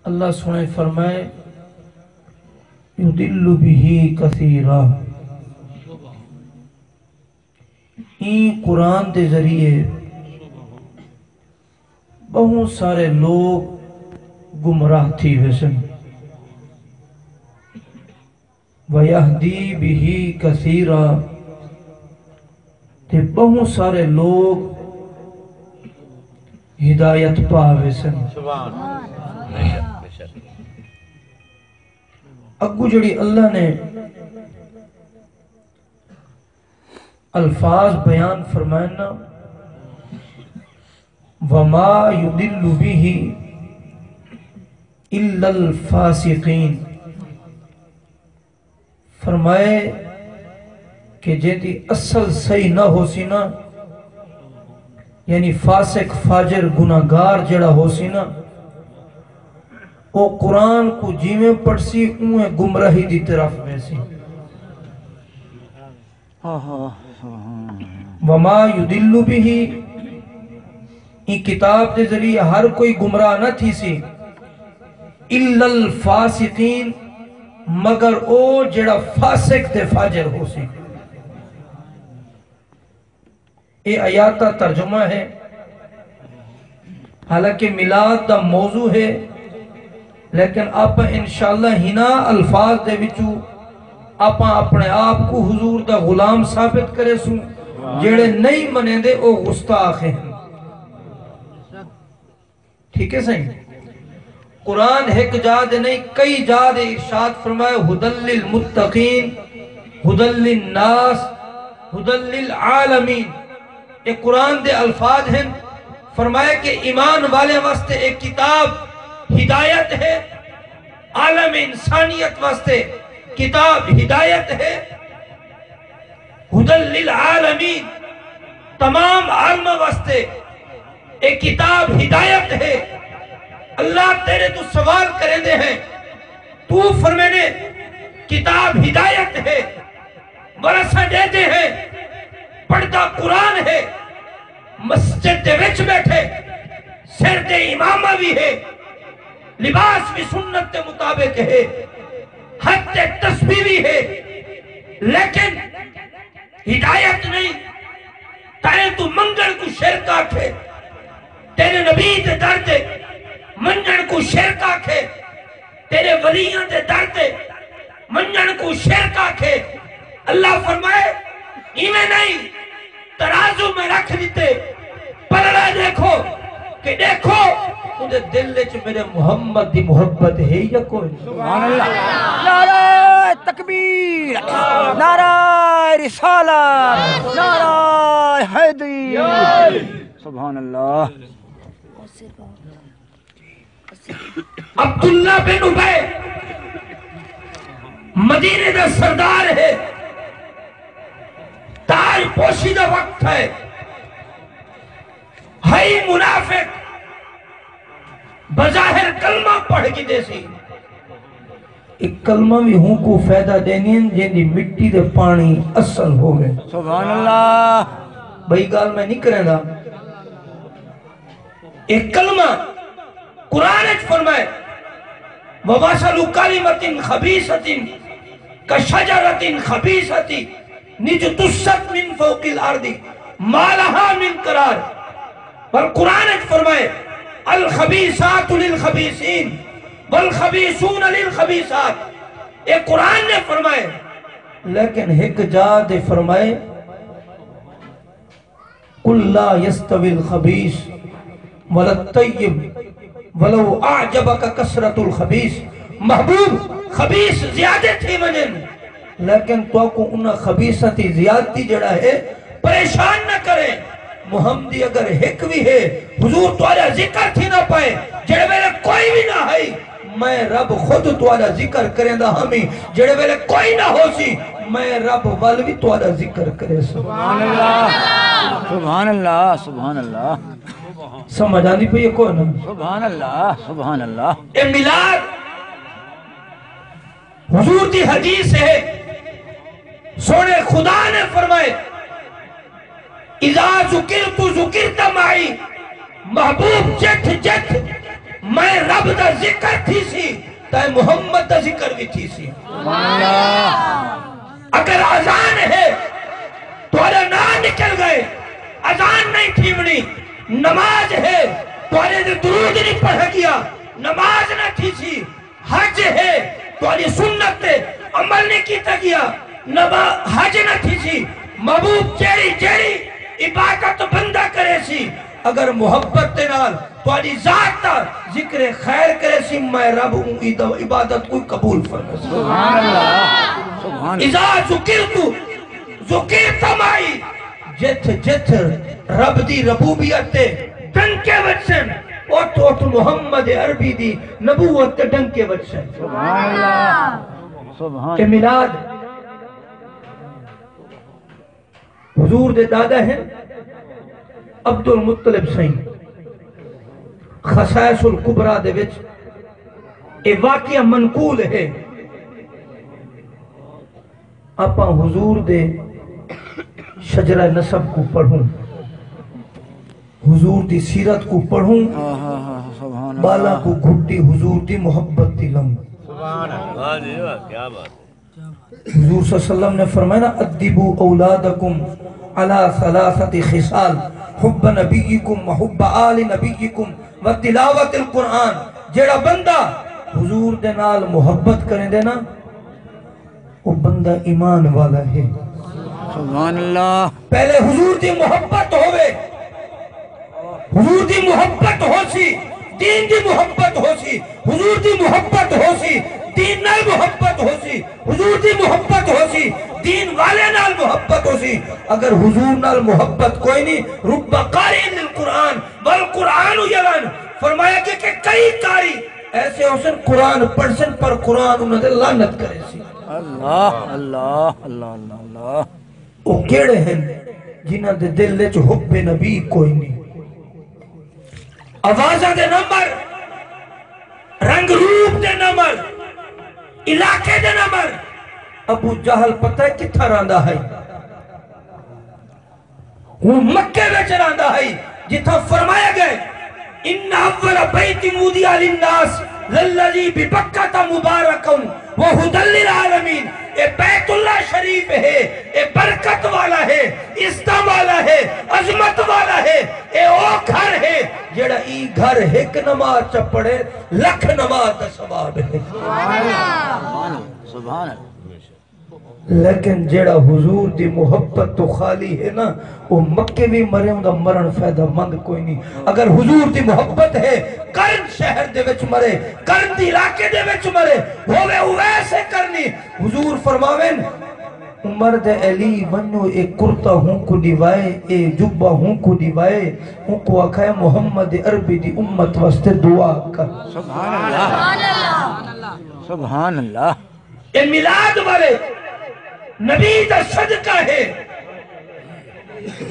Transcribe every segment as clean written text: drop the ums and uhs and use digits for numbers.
اللہ سنے فرمائے یضل بہ کثیرا، این قرآن دے ذریعے بہت سارے لوگ گمراہ تھی ویسن، وَيَهْدِي بِهِ كَثِيرًا، تے بہت سارے لوگ ہدایت پاوے سن۔ اگو جڑی اللہ نے الفاظ بیان فرمائنا، وَمَا يُضِلُّ بِهِ إِلَّا الْفَاسِقِينَ، فرمائے کہ جیدی اصل صحیح نہ ہو سی نا، یعنی فاسق فاجر گناہگار جڑا ہو سی نا، وہ قرآن کو جیویں پڑھ سی انہیں گمراہی دی طرف میں سی۔ وَمَا يُضِلُّ بِهِ، یہ کتاب دے ذریعے ہر کوئی گمراہ نہ تھی سی، إِلَّا الْفَاسِقِينَ، مگر او جڑا فاسق تے فاجر ہو سی۔ یہ آیات کا ترجمہ ہے، حالانکہ میلاد دا موضوع ہے، لیکن آپ انشاءاللہ ہنا الفاظ دے وچو آپ اپنے آپ کو حضور دا غلام ثابت کرے سوں، جڑے نہیں منے دے او گستاخ ہیں۔ ٹھیک ہے صحیح؟ قرآن ایک جاد نہیں کئی جاد ارشاد فرمائے، ہدل للمتقین، ہدل للناس، ہدل للعالمین۔ ایک قرآن دے الفاظ ہیں، فرمائے کہ ایمان والے واسطے ایک کتاب ہدایت ہے، عالم انسانیت واسطے کتاب ہدایت ہے، ہدل للعالمین، تمام عالم واسطے ایک کتاب ہدایت ہے۔ اللہ تیرے تو سوال کریں دے ہیں، تو فرمینے کتاب ہدایت ہے، ورثہ دیتے ہیں، پڑھتا قرآن ہے، مسجد دے وچ بیٹھے، سر دے امامہ بھی ہے، لباس بھی سنت کے مطابق ہے، حد تسبیح بھی ہے، لیکن ہدایت نہیں۔ تائیں تو منگل کو شرک آکھے، تیرے نبی دے درد منجن کو شرک آکھے، تیرے ولیاں دے درد منجن کو شرک آکھے۔ اللہ فرمائے ایمیں نہیں، ترازو میں رکھ دیتے، پلڑا دیکھو کہ دیکھو تجھے دل لچ میرے محمد دی محبت ہے یا کوئی؟ سبحان اللہ، نعرہ تکبیر، نعرہ رسالت، نعرہ حیدری، سبحان اللہ۔ عبداللہ بن عبی مدینے دا سردار ہے، تاج پوشیدہ وقت ہے، ہائی منافق، بظاہر کلمہ پڑھ کی دے سی، ایک کلمہ بھی ہوں کو فائدہ دینی جن دی مٹی دے پانی اصل ہو گئے۔ سبحان اللہ، بھائی گال میں نہیں کریں دا، ایک کلمہ قرآن اچھ فرمائے وَوَاسَلُ كَلِمَةٍ خَبِيثَةٍ كَشَجَرَةٍ خَبِيثَةٍ نِجْتُسَّتْ مِنْ فَوْقِ الْأَرْضِ مَا لَهَا مِنْ قَرَارٍ۔ پر قرآن اچھ فرمائے الخبیثات للخبیثین والخبیثون للخبیثات، ایک قرآن نے فرمائے، لیکن ایک جا دے فرمائے قُلْ لَا يَسْتَوِي الْخَبِيث وَلَا الطَّيِّبُ وَلَوْ أَعْجَبَكَ كَثْرَةُ الْخَبِيث۔ محبوب خبیث زیادہ تھی منن، لیکن تو کو انہا خبیثتی زیادتی جڑا ہے پریشان نہ کریں۔ محمدی اگر ایک بھی ہے، حضور توالا ذکر تھی نہ پائے، جڑے ویلے کوئی بھی نہ ہے، میں رب خود توالا ذکر کریں دا ہمیں، جڑے ویلے کوئی نہ ہو سی، میں رب والوی توالا ذکر کرے۔ سبحان اللہ، سبحان اللہ، سبحان اللہ، سمجھ آنی پہ یہ کون ہے؟ سبحان اللہ، سبحان اللہ۔ اے میلاد حضور دی حدیث ہے، سونے خدا نے فرمائے اذا ذکرت ذکرت معی، محبوب جت جت میں رب دا ذکر تھی سی تائے محمد دا ذکر بھی تھی سی اگر اذان ہے تو اگر نام نکل گئے اذان نہیں تھیمنی نماز ہے تو اگر درود نہیں پڑھا گیا نماز نہ تھی سی حج ہے تو اگر سنت عمل نہیں کیتا گیا حج نہ تھی سی محبوب جیڑی عبادت بندہ کرے سی اگر محبت نال تو اگر ذات تا ذکر خیر کرے سی میں رب عبادت کو قبول فرمائے سبحان اللہ سبحان اذا ذکرت مائی جت رب دی ربوبیت ڈنکے وچن اوٹ محمد عربی دی نبوت ڈنکے وچن سبحان اللہ سبحان کہ میلاد حضور دے دادا ہیں عبد المطلب سائیں خصائص القبرہ دے وچ اے واقعہ منقول ہے اپا حضور دے شجرہ نسب کو پڑھوں حضور دی سیرت کو پڑھوں سبحان بالا اللہ کو گھٹی حضور دی محبت دی لم کیا بات حضور صلی اللہ علیہ وسلم نے فرمایا نا ادبو اولادکم علی ثلاثت خصال حب نبیکم وحب آل نبیکم و تلاوت القرآن جیڑا بندہ حضور دے نال محبت کریں دینا وہ بندہ ایمان والا ہے سبحان اللہ پہلے حضور دی محبت ہوئے حضور دی محبت ہو سی دین دی محبت ہو سی حضور دی محبت ہو سی دین نال محبت ہو سی حضور دی محبت ہو سی دین والے نال محبت ہو سی اگر حضور نال محبت کوئی نہیں رب قاری للقرآن والقرآن یلن فرمایا کہ کئی قاری ایسے حسن قرآن پڑھسن پر قرآن انہوں نے لعنت کرے سی اللہ اللہ اللہ اللہ اللہ وہ کیڑے ہیں جنہ دے دل لے جو حب نبی کوئی نہیں آوازہ دے نمبر رنگ روپ دے نمبر علاقے دے نمبر ابو جہل پتہ ہے کتھا راندہ ہے وہ مکہ میں چراندہ ہے جتھا فرمایا گئے ان اول بیت مودیا للناس للذی ببکۃ مبارکم وہدی للعالمین اے بیت اللہ شریف ہے اے برکت والا ہے عزت والا ہے عظمت والا ہے اے او گھر ہے جڑا ای گھر ایک نماز چ پڑھے لکھ نماز دا ثواب ہے سبحان اللہ لیکن جڑا حضور دی محبت تو خالی ہے نا وہ مکے بھی مرے ہوں دا مرن فائدہ مند کوئی نہیں اگر حضور دی محبت ہے کرن شہر دے وچ مرے کرن دی علاقے دے وچ مرے ہوئے ویسے کرنی حضور فرماویں عمر دے علی ونو ایک کرتا ہوں کو دیوائے اے جبہ ہوں کو دیوائے ہوں کو آکھائے محمد عربی دی امت واسطے دعا کر سبحان اللہ سبحان اللہ اے میلاد والے نبی دا صدقہ ہے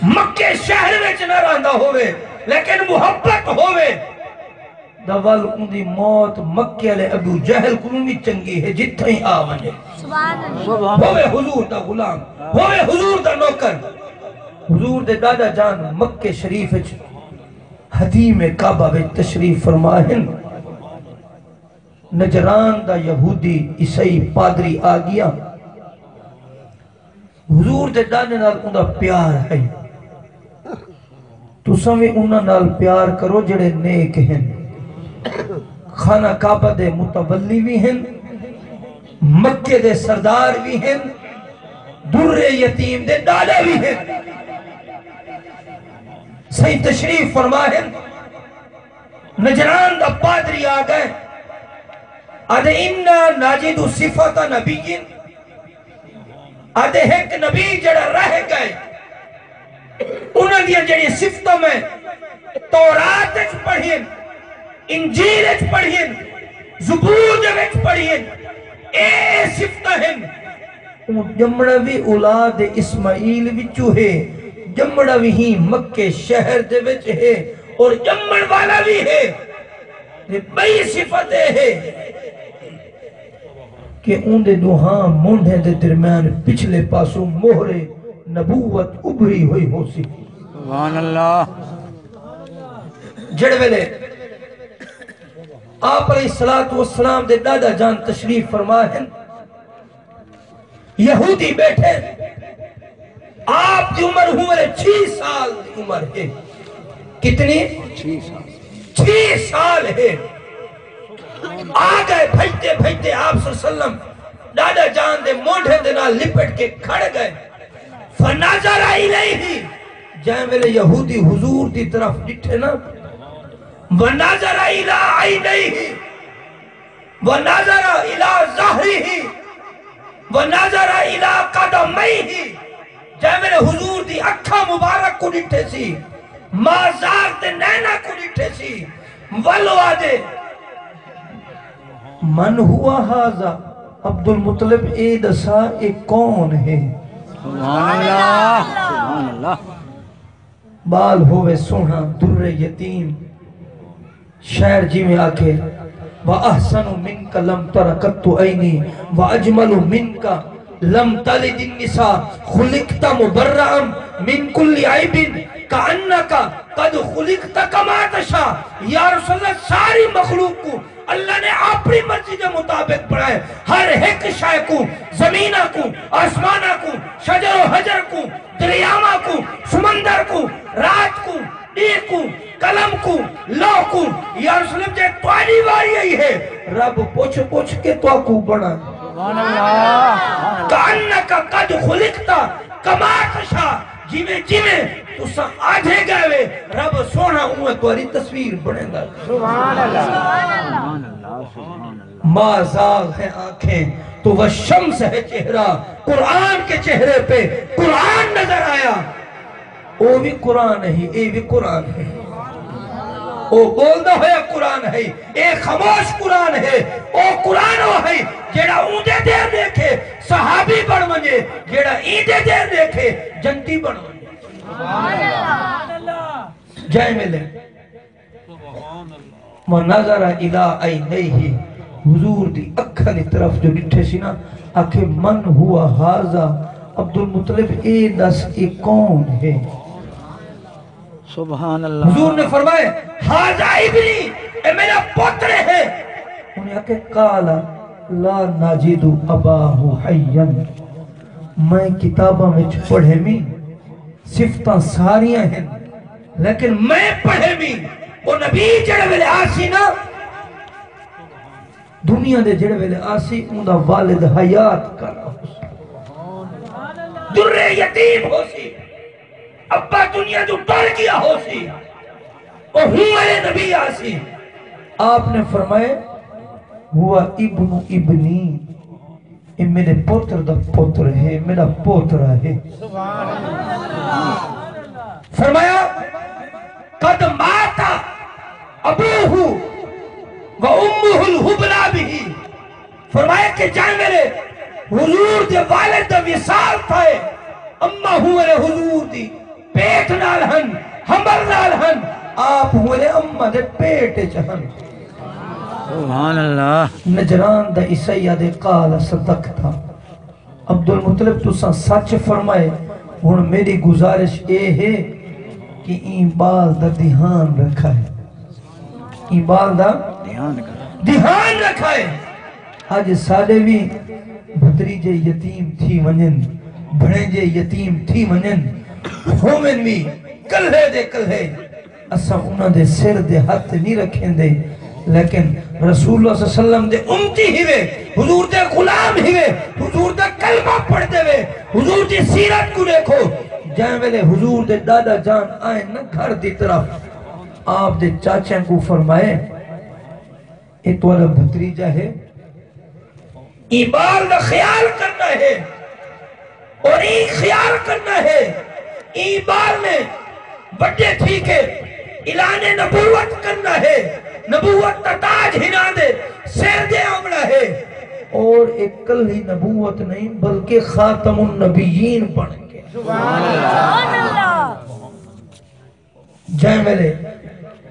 مکہ شہر میں نہ راندہ ہوئے لیکن محبت ہوئے دوال اندی موت مکہ علیہ ابو جہل کنومی چنگی ہے جتھا ہی آوانے ہوئے حضور دا غلام ہوئے حضور دا نوکر حضور دے دادا جان مکہ شریف حدیم کعبہ میں تشریف فرماہن نجران دا یہودی عیسائی پادری آگیا حضور دے دانے نال اندہ پیار ہے تو سمیں انہاں نال پیار کرو جڑے نیک ہیں خانہ کعبہ دے متولی بھی ہیں مکہ دے سردار بھی ہیں در یتیم دے دادا بھی ہیں صحیح تشریف فرمائیں نجران دا پادری آگئے آدھے انہا ناجد صفت نبیین آدھے ایک نبی جڑا رہ گئے انہوں نے جڑی صفتوں میں تورات اچھ پڑھیں انجیل اچھ پڑھیں زبور اچھ پڑھیں اے صفتہ ہیں جمڑوی اولاد اسماعیل وچو ہے جمڑوی ہی مکہ شہر دے وچ ہے اور جمڑ والا بھی ہے بئی صفتیں ہے کہ ان دے دوہاں مونڈے دے درمیان پچھلے پاسوں مہر نبوت ابری ہوئی ہو سی سبحان اللہ جڑ ویلے آپ علیہ السلام دے دادا جان تشریف فرما ہیں، یہودی بیٹھے، آپ دی عمر ہوئے 6 سال دی عمر ہے، کتنی؟ 6 سال ہے۔ آگئے بھجتے بھجتے آپ صلی اللہ علیہ وسلم دادا جان دے موڑھے دے نال لپٹ کے کھڑ گئے، فناظر الیہ، جائیں میرے یہودی حضور دی طرف ڈٹھے نا، وناظر الی عینیہ وناظر الی ظہرہ وناظر الی قدمیہ، جائیں میرے حضور دی اکھا مبارک کو ڈٹھے سی، مازار تے نینا کو ڈٹھے سی، ولو آدے من ہوا حاضا، عبد المطلب اے دسا اے کون ہے؟ سبحان اللہ سبحان اللہ۔ بال ہوئے سونا در یتیم، شعر جی میں آکے وَأَحْسَنُ مِنْكَ لَمْ تَرَكَتُّ عَيْنِي وَأَجْمَلُ مِنْكَ لَمْ تَلِدِ النِّسَاء خُلِقْتَ مُبَرَّعًا مِنْ كُلِّ عَيْبٍ كَأَنَّكَ قَدْ خُلِقْتَ كَمَا تَشَاءُ۔ یا رسول اللہ ساری مخلوق کو اللہ نے اپنی مرضی کے مطابق بنائے، ہر ایک شے کو، زمینہ کو، آسمانہ کو، شجر و حجر کو، دریامہ کو، سمندر کو، رات کو، دیکھ کو، قلم کو، لو کو، یا رسول اللہ جائے توانی واری یہی ہے، رب پوچھ پوچھ کے تو کو بنا، سبحان اللہ۔ کَأَنَّكَ قَدْ خُلِقْتَ كَمَا تَشَاءُ، جیویں تو سا آدھے گئے رب سونا ہوئے تواری تصویر بنے گا۔ سبحان اللہ سبحان اللہ سبحان اللہ۔ ما زاغ ہے آنکھیں تو وہ شمس ہے چہرہ، قرآن کے چہرے پہ قرآن نظر آیا، او بھی قرآن ہے، اے بھی قرآن ہے، او بولنا ہے قرآن ہے، اے خاموش قرآن ہے، او قرآن ہو ہے جیڑا اونجے دیر دیکھے صحابی بڑھ منجے، جیڑا ایندے دیر دیکھے جنتی بڑھ منجے۔ جائے ملے وَنَظَرَ إِلَىٰ عَيْنَيْهِ، حضور دی اکھلی طرف جو ڈٹھے سی نا، آکھے من ہوا حاضا، عبد المطلب اے دس اے کون ہے؟ سبحان اللہ۔ حضور نے فرمائے حاضا ابنی، اے میرا پتر ہے۔ انہیں آکے قالا لا ناجد اباہ حیّن، میں کتابہ میں پڑھے میں صفتاں ساریاں ہیں لیکن میں پڑھے میں وہ نبی جڑے ویلے آسی نا، دنیا دے جڑے ویلے آسی اندہ والد حیات کر رہا ہو سی، در یتیم ہو سی، ابا دنیا جو ٹر گیا ہو سی، اور ہمارے نبی آسی۔ آپ نے فرمائے ہوا ابن ابنی، یہ میرے پوتر دا پوتر ہے، میرا پوتر ہے۔ فرمایا قد ماتا ابوہ و امہ الحبلا بھی، فرمایا کہ جائے میرے حضور دے والد دا وصال تھائے، امہ ہوئے حضور دی پیٹ نال ہن، حمل نال ہن، آپ ہوئے امہ دے پیٹ چہن۔ سبحان اللہ۔ نجران دا عیسیہ دے قال صدقتا، عبد المطلب تو سچ فرمائے، ہن میری گزارش اے ہے کہ این بال دا دھیان رکھا ہے، این بال دا دھیان رکھا ہے۔ آج سارے بھی بھتریجے یتیم تھی ونن، بھڑنجے یتیم تھی ونن، ہومن بھی کلھے دے کلھے، اسا انہاں دے سر دے ہاتھ نہیں رکھیں دے، لیکن رسول اللہ صلی اللہ علیہ وسلم دے امتی ہوئے، حضور دے غلام ہوئے، حضور دے کلمہ پڑھ دے ہوئے، حضور دی سیرت کو دیکھو، جائیں ویلے حضور دے دادا جان آئے نا گھر دی طرف، آپ دے چاچیں کو فرمائے اے توڑا بھتریجہ ہے، ایبال دا خیال کرنا ہے، اور ایک خیال کرنا ہے، ایبال نے بڑے ٹھیک ہے، اعلان نبوت کرنا ہے، نبوت تا تاج ہنا دے، سیر دے عملہ ہے، اور ایک کل ہی نبوت نہیں بلکہ خاتم النبیین بن کے۔ سبحان اللہ۔ جائیں میرے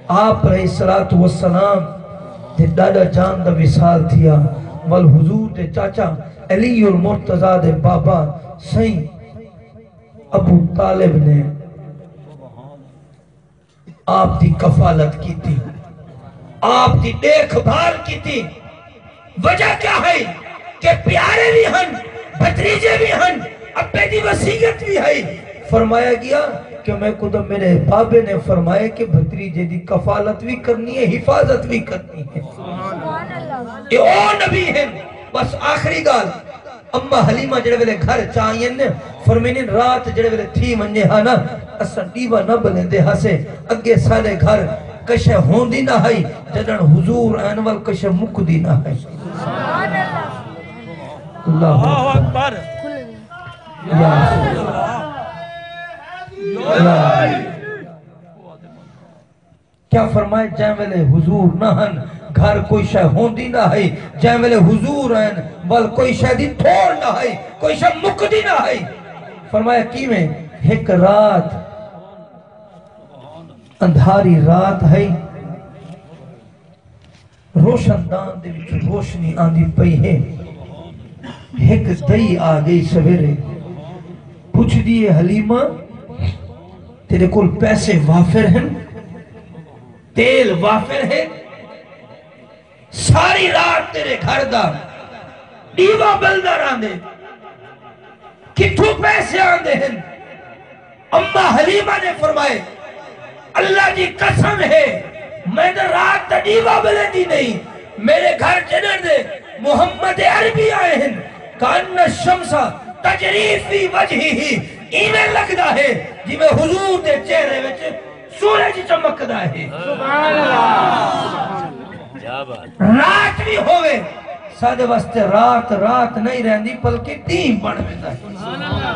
آپ علیہ السلام دے دادا جان دا وصال تھیا، والحضور دے چاچا علی المرتضی دے بابا سائیں ابو طالب نے آپ دی کفالت کی تھی، آپ دی دیکھ بھال کی تھی وجہ کیا ہے کہ پیارے بھی ہن بھتریجے بھی ہن ابے دی وصیت بھی ہے فرمایا گیا کہ میں خود میرے بابے نے فرمایا کہ بھتریجے دی کفالت بھی کرنی ہے حفاظت بھی کرنی ہے یہ او نبی ہیں بس آخری گال اما حلیمہ جڑے ویلے گھر چاہئیں نے فرمینی رات جڑے ویلے تھی منجے ہاں نا اسا ڈیوہ نہ بلے دے ہسے اگے سارے گھر کشے ہوندی نہ ہے جدن حضور انوال کشے مکدی نہ ہے اللہ اکبر یا رسول اللہ کیا فرمائے جائیں ویلے حضور نہ ہن گھر کوئی شے ہوندی نہ ہے جائیں ویلے حضور ہیں بل کوئی شے دی تھوڑ نہ ہے کوئی شے مکدی نہ ہے فرمایا کی میں ایک رات اندھاری رات ہے روشن دان دے وچ روشنی آندی پئی ہے ایک دئی آ گئی سویرے پوچھ دیئے حلیمہ تیرے کول پیسے وافر ہیں تیل وافر ہے ساری رات تیرے گھر دا ڈیوہ بلدر آندے کتھو پیسے آندے ہیں اما حلیمہ نے فرمائے اللہ جی قسم ہے میں نے رات دا ڈیوہ بلے دی نہیں میرے گھر جنر دے محمد عربی آئے ہیں کان الشمسہ تجریف فی وجہی ہی ایمیں لگدا ہے جی میں حضور دے چہرے وچ سورج چمکدا ہے رات بھی ہوئے سادے واسطے رات نہیں رہندی بلکہ دین بن ویندا ہے